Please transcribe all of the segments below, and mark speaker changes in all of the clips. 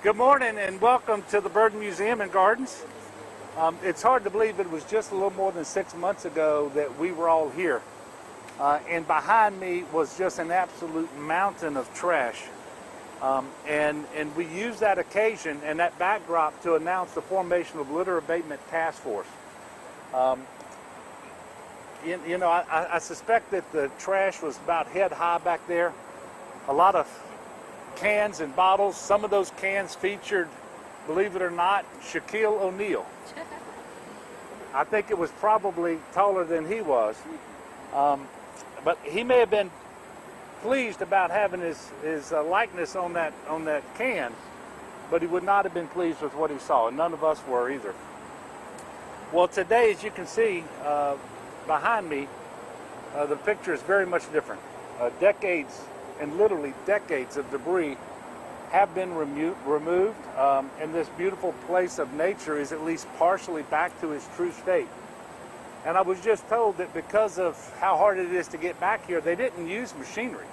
Speaker 1: Good morning and welcome to the Bird Museum and Gardens. It's hard to believe it was just a little more than 6 months ago that we were all here. And behind me was just an absolute mountain of trash. And we used that occasion and that backdrop to announce the formation of Litter Abatement Task Force. I suspect that the trash was about head high back there. A lot of cans and bottles. Some of those cans featured, believe it or not, Shaquille O'Neal. I think it was probably taller than he was. But he may have been pleased about having his likeness on that can, but he would not have been pleased with what he saw, and none of us were either. Well, today, as you can see behind me, the picture is very much different. Decades and literally decades of debris have been removed, and this beautiful place of nature is at least partially back to its true state. And I was just told that because of how hard it is to get back here, they didn't use machinery.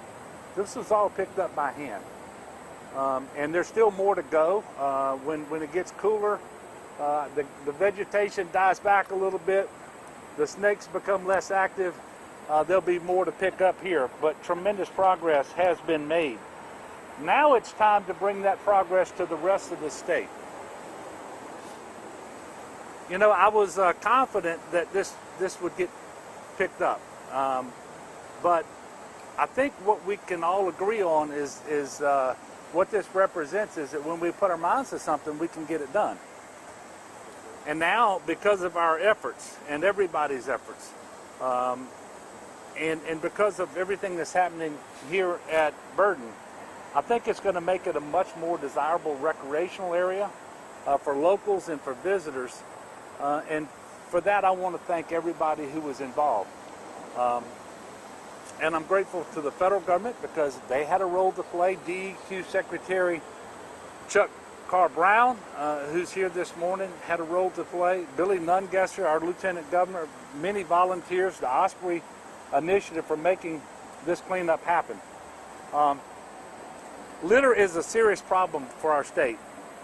Speaker 1: This was all picked up by hand. And there's still more to go. When it gets cooler, the vegetation dies back a little bit, the snakes become less active, there'll be more to pick up here, but tremendous progress has been made. Now it's time to bring that progress to the rest of the state. You know, I was confident that this would get picked up, but I think what we can all agree on is what this represents is that when we put our minds to something, we can get it done. And now, because of our efforts and everybody's efforts, and because of everything that's happening here at Burton, I think it's going to make it a much more desirable recreational area for locals and for visitors. And for that, I want to thank everybody who was involved. And I'm grateful to the federal government because they had a role to play. DEQ Secretary Chuck Brown, who's here this morning, had a role to play. Billy Nungesser, our Lieutenant Governor, many volunteers, the Osprey Initiative for making this cleanup happen. Litter is a serious problem for our state,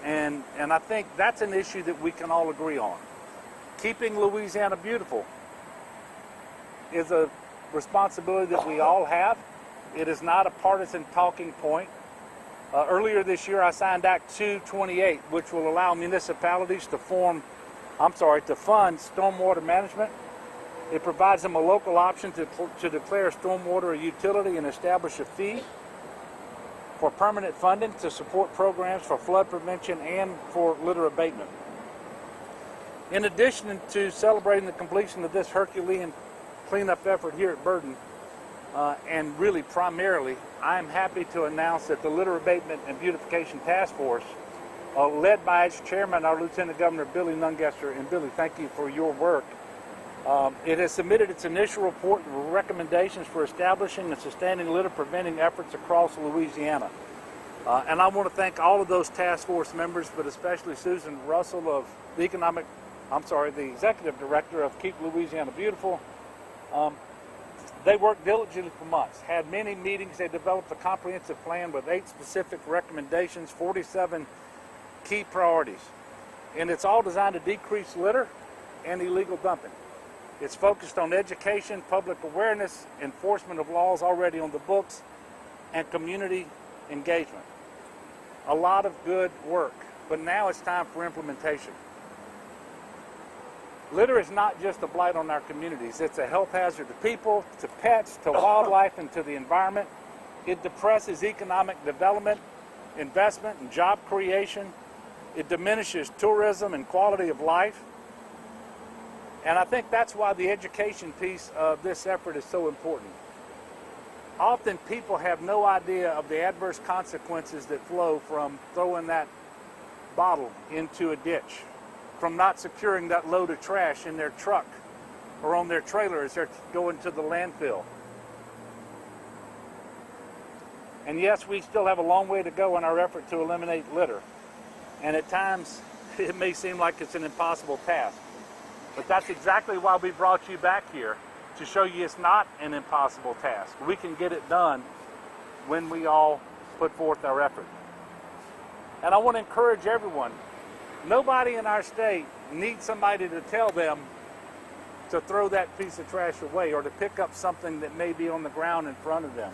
Speaker 1: and I think that's an issue that we can all agree on. Keeping Louisiana beautiful is a responsibility that we all have. It is not a partisan talking point. Earlier this year, I signed Act 228, which will allow municipalities to fund stormwater management. It provides them a local option to declare stormwater a utility and establish a fee for permanent funding to support programs for flood prevention and for litter abatement. In addition to celebrating the completion of this Herculean cleanup effort here at Burton, and really primarily, I am happy to announce that the Litter Abatement and Beautification Task Force, led by its chairman, our Lieutenant Governor Billy Nungesser, and Billy, thank you for your work. It has submitted its initial report and recommendations for establishing and sustaining litter preventing efforts across Louisiana. And I want to thank all of those task force members, but especially Susan Russell of the Executive Director of Keep Louisiana Beautiful. They worked diligently for months, had many meetings. They developed a comprehensive plan with 8 specific recommendations, 47 key priorities. And it's all designed to decrease litter and illegal dumping. It's focused on education, public awareness, enforcement of laws already on the books, and community engagement. A lot of good work, but now it's time for implementation. Litter is not just a blight on our communities. It's a health hazard to people, to pets, to wildlife, and to the environment. It depresses economic development, investment, and job creation. It diminishes tourism and quality of life. And I think that's why the education piece of this effort is so important. Often people have no idea of the adverse consequences that flow from throwing that bottle into a ditch, from not securing that load of trash in their truck or on their trailer as they're going to the landfill. And yes, we still have a long way to go in our effort to eliminate litter. And at times, it may seem like it's an impossible task. But that's exactly why we brought you back here, to show you it's not an impossible task. We can get it done when we all put forth our effort. And I want to encourage everyone, nobody in our state needs somebody to tell them to throw that piece of trash away or to pick up something that may be on the ground in front of them.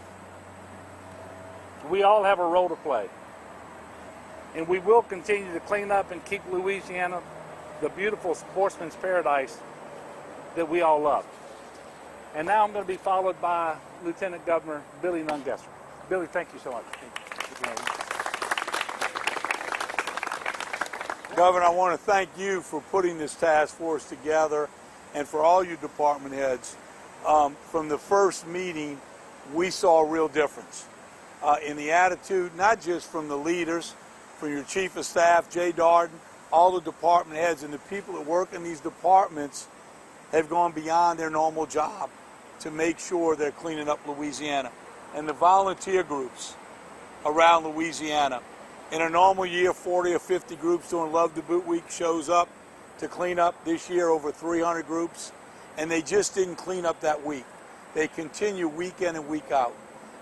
Speaker 1: We all have a role to play. And we will continue to clean up and keep Louisiana the beautiful sportsman's paradise that we all love. And now I'm going to be followed by Lieutenant Governor Billy Nungesser. Billy, thank you so much.
Speaker 2: Governor, I want to thank you for putting this task force together and for all you department heads. From the first meeting, we saw a real difference in the attitude, not just from the leaders, from your chief of staff, Jay Darden, all the department heads and the people that work in these departments have gone beyond their normal job to make sure they're cleaning up Louisiana. And the volunteer groups around Louisiana, in a normal year, 40 or 50 groups doing Love the Boot Week shows up to clean up. This year, over 300 groups, and they just didn't clean up that week. They continue week in and week out.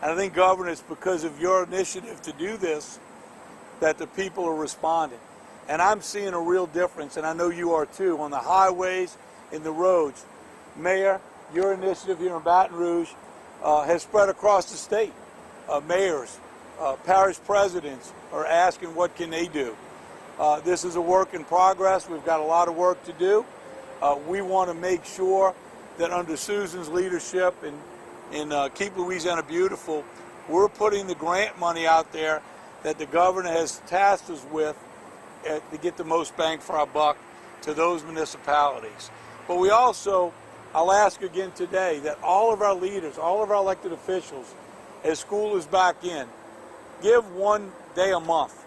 Speaker 2: And I think, Governor, it's because of your initiative to do this that the people are responding. And I'm seeing a real difference, and I know you are too, on the highways, in the roads. Mayor, your initiative here in Baton Rouge has spread across the state. Mayors, parish presidents are asking what can they do. This is a work in progress. We've got a lot of work to do. We want to make sure that under Susan's leadership and Keep Louisiana Beautiful, we're putting the grant money out there that the governor has tasked us with to get the most bang for our buck to those municipalities. But we also, I'll ask again today, that all of our leaders, all of our elected officials, as school is back in, give one day a month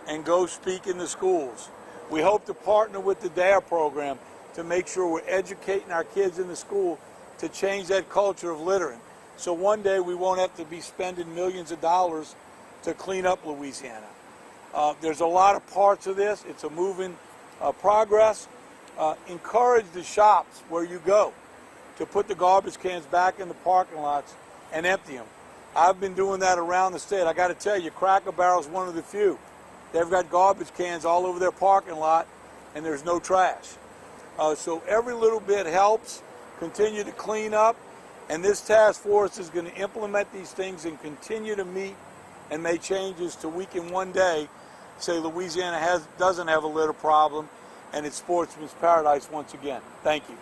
Speaker 2: and go speak in the schools. We hope to partner with the DARE program to make sure we're educating our kids in the school to change that culture of littering. So one day we won't have to be spending millions of dollars to clean up Louisiana. There's a lot of parts of this. It's a moving progress. Encourage the shops where you go to put the garbage cans back in the parking lots and empty them. I've been doing that around the state. I got to tell you, Cracker Barrel's one of the few. They've got garbage cans all over their parking lot, and there's no trash. So every little bit helps. Continue to clean up, and this task force is going to implement these things and continue to meet and make changes to we can one day say Louisiana doesn't have a litter problem, and it's sportsman's paradise once again. Thank you.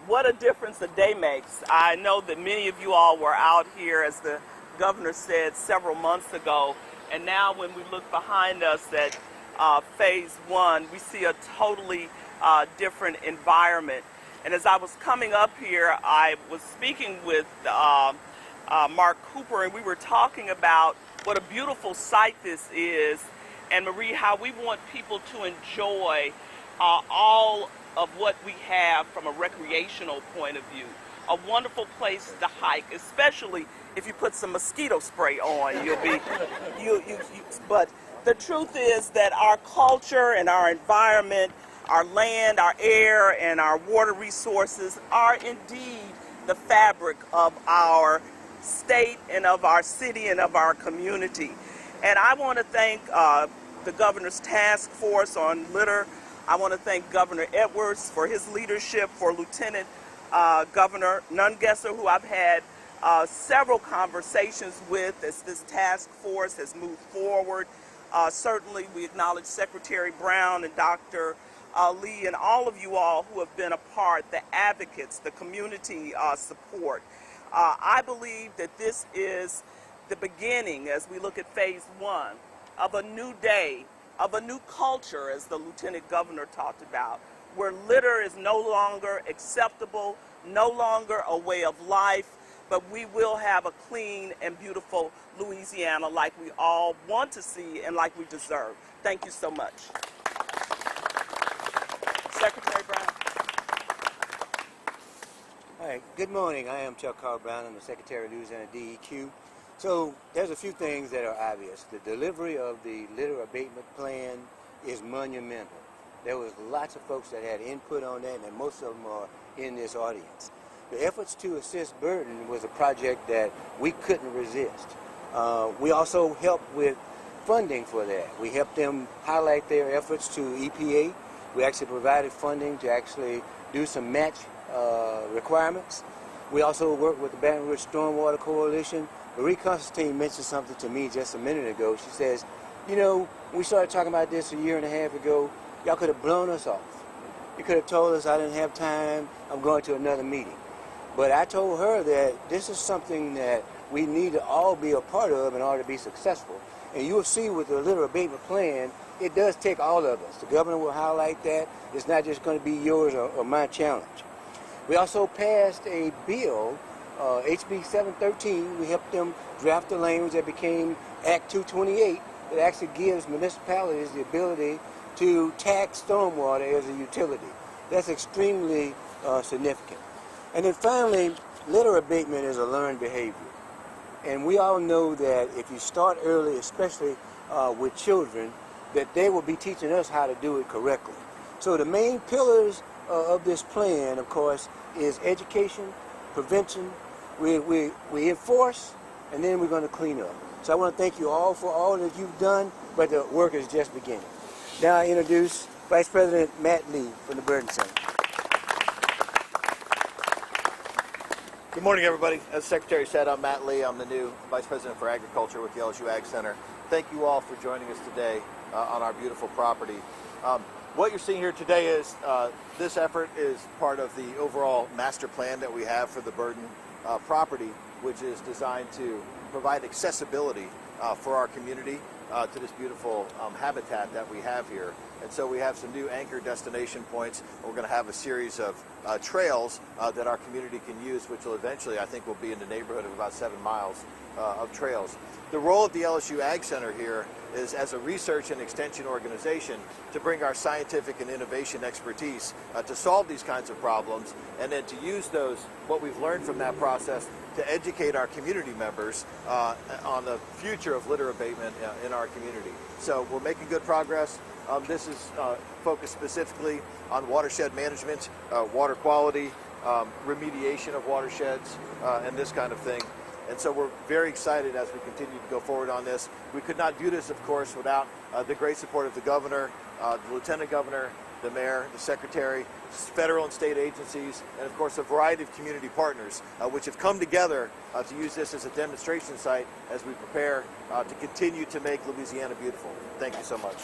Speaker 3: What a difference a day makes. I know that many of you all were out here, as the governor said, several months ago, and now when we look behind us at phase one, we see a totally different environment. And as I was coming up here, I was speaking with Mark Cooper, and we were talking about what a beautiful sight this is, and Marie, how we want people to enjoy all of what we have from a recreational point of view. A wonderful place to hike, especially if you put some mosquito spray on. You'll be, but the truth is that our culture and our environment, our land, our air, and our water resources are indeed the fabric of our state and of our city and of our community. And I want to thank the governor's task force on litter. I want to thank Governor Edwards for his leadership, for Lieutenant Governor Nungesser, who I've had several conversations with as this task force has moved forward. Certainly we acknowledge Secretary Brown and Dr. Lee and all of you all who have been a part, the advocates, the community support. I believe that this is the beginning, as we look at phase one, of a new day, of a new culture, as the Lieutenant Governor talked about, where litter is no longer acceptable, no longer a way of life, but we will have a clean and beautiful Louisiana like we all want to see and like we deserve. Thank you so much. Secretary Brown.
Speaker 4: Hi, good morning. I am Chuck Carl Brown. I'm the Secretary of Louisiana DEQ. So there's a few things that are obvious. The delivery of the litter abatement plan is monumental. There was lots of folks that had input on that, and most of them are in this audience. the efforts to assist Burton was a project that we couldn't resist. We also helped with funding for that. We helped them highlight their efforts to EPA. We actually provided funding to actually do some match requirements. We also worked with the Baton Rouge Stormwater Coalition. Marie Constantine mentioned something to me just a minute ago. She says, you know, we started talking about this a year and a half ago. Y'all could have blown us off. You could have told us I didn't have time, I'm going to another meeting. But I told her that this is something that we need to all be a part of in order to be successful. And you'll see with the litter abatement plan, it does take all of us. The governor will highlight that. It's not just going to be yours or my challenge. We also passed a bill, HB 713. We helped them draft the language that became Act 228 that actually gives municipalities the ability to tax stormwater as a utility. That's extremely significant. And then finally, litter abatement is a learned behavior. And we all know that if you start early, especially with children, that they will be teaching us how to do it correctly. So the main pillars of this plan, of course, is education, prevention, we enforce, and then we're going to clean up. So I want to thank you all for all that you've done, but the work is just beginning. Now I introduce Vice President Matt Lee from the Burton Center.
Speaker 5: Good morning, everybody. As the Secretary said, I'm Matt Lee. I'm the new Vice President for Agriculture with the LSU Ag Center. Thank you all for joining us today on our beautiful property. What you're seeing here today is this effort is part of the overall master plan that we have for the Burton property, which is designed to provide accessibility for our community to this beautiful habitat that we have here. And so we have some new anchor destination points. We're going to have a series of trails that our community can use, which will eventually, I think, will be in the neighborhood of about 7 miles of trails. The role of the LSU Ag Center here is as a research and extension organization to bring our scientific and innovation expertise to solve these kinds of problems, and then to use what we've learned from that process to educate our community members on the future of litter abatement in our community. So we're making good progress. This is focused specifically on watershed management, water quality, remediation of watersheds, and this kind of thing. And so we're very excited as we continue to go forward on this. We could not do this, of course, without the great support of the governor, the lieutenant governor, the mayor, the secretary, federal and state agencies, and of course a variety of community partners, which have come together to use this as a demonstration site as we prepare to continue to make Louisiana beautiful. Thank you so much.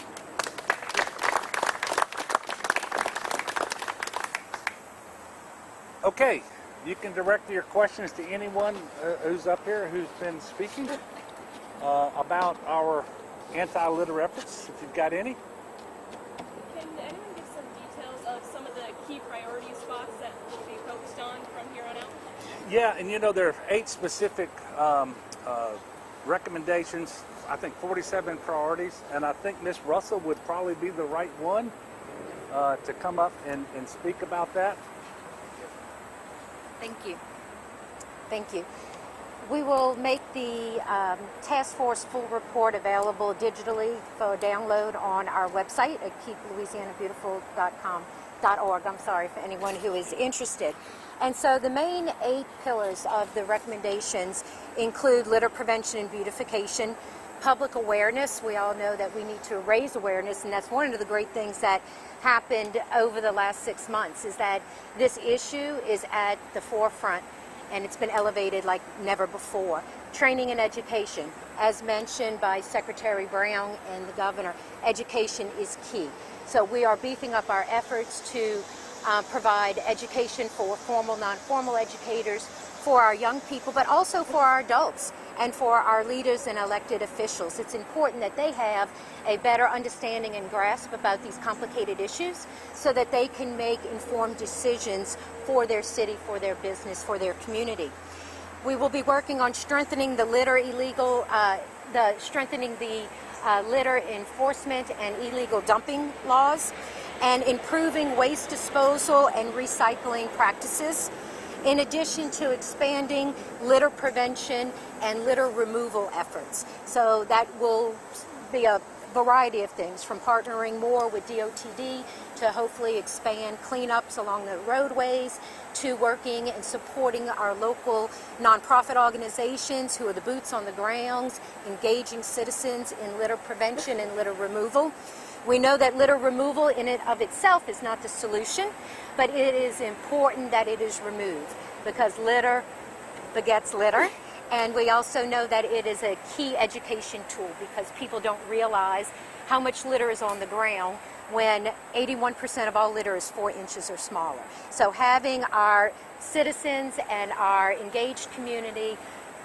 Speaker 1: Okay, you can direct your questions to anyone who's up here who's been speaking about our anti-litter efforts, if you've got any.
Speaker 6: Can anyone give some details of some of the key priority spots that will be focused on from here on out?
Speaker 1: Yeah, and you know, there are 8 specific recommendations, I think 47 priorities, and I think Ms. Russell would probably be the right one to come up and speak about that.
Speaker 7: Thank you. Thank you. We will make the task force full report available digitally for download on our website at keeplouisianabeautiful.org. I'm sorry, for anyone who is interested. And so the main 8 pillars of the recommendations include litter prevention and beautification, public awareness. We all know that we need to raise awareness, and that's one of the great things that happened over the last 6 months, is that this issue is at the forefront and it's been elevated like never before. Training and education, as mentioned by Secretary Brown and the governor, education is key. So we are beefing up our efforts to provide education for formal, non-formal educators, for our young people, but also for our adults and for our leaders and elected officials. It's important that they have a better understanding and grasp about these complicated issues so that they can make informed decisions for their city, for their business, for their community. We will be working on strengthening the litter litter enforcement and illegal dumping laws, and improving waste disposal and recycling practices, in addition to expanding litter prevention and litter removal efforts. So that will be a variety of things, from partnering more with DOTD to hopefully expand cleanups along the roadways, to working and supporting our local nonprofit organizations who are the boots on the ground, engaging citizens in litter prevention and litter removal. We know that litter removal in and of itself is not the solution, but it is important that it is removed because litter begets litter. And we also know that it is a key education tool because people don't realize how much litter is on the ground when 81% of all litter is 4 inches or smaller. So having our citizens and our engaged community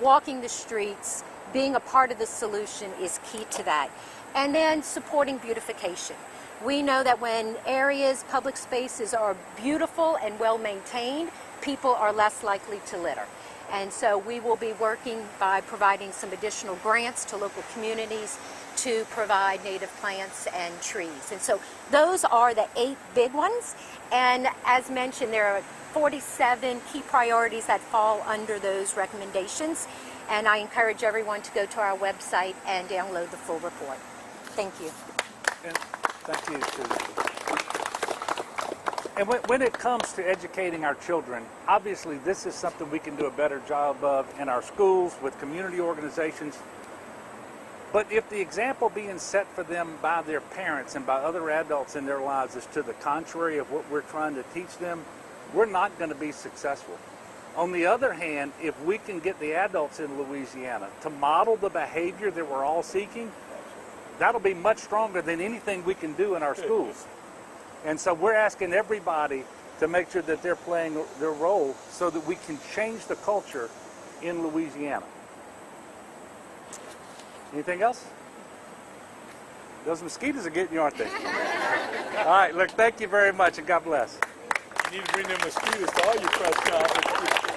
Speaker 7: walking the streets, being a part of the solution is key to that. And then supporting beautification. We know that when areas, public spaces are beautiful and well maintained, people are less likely to litter. And so we will be working by providing some additional grants to local communities to provide native plants and trees. And so those are the 8 big ones. And as mentioned, there are 47 key priorities that fall under those recommendations. And I encourage everyone to go to our website and download the full report. Thank you.
Speaker 1: And thank you, Susan. And when it comes to educating our children, obviously this is something we can do a better job of in our schools, with community organizations. But if the example being set for them by their parents and by other adults in their lives is to the contrary of what we're trying to teach them, we're not going to be successful. On the other hand, if we can get the adults in Louisiana to model the behavior that we're all seeking, that'll be much stronger than anything we can do in our schools. And so we're asking everybody to make sure that they're playing their role so that we can change the culture in Louisiana. Anything else? Those mosquitoes are getting you, aren't they? All right, look, thank you very much, and God bless.
Speaker 2: You need to bring them mosquitoes to all your press conferences.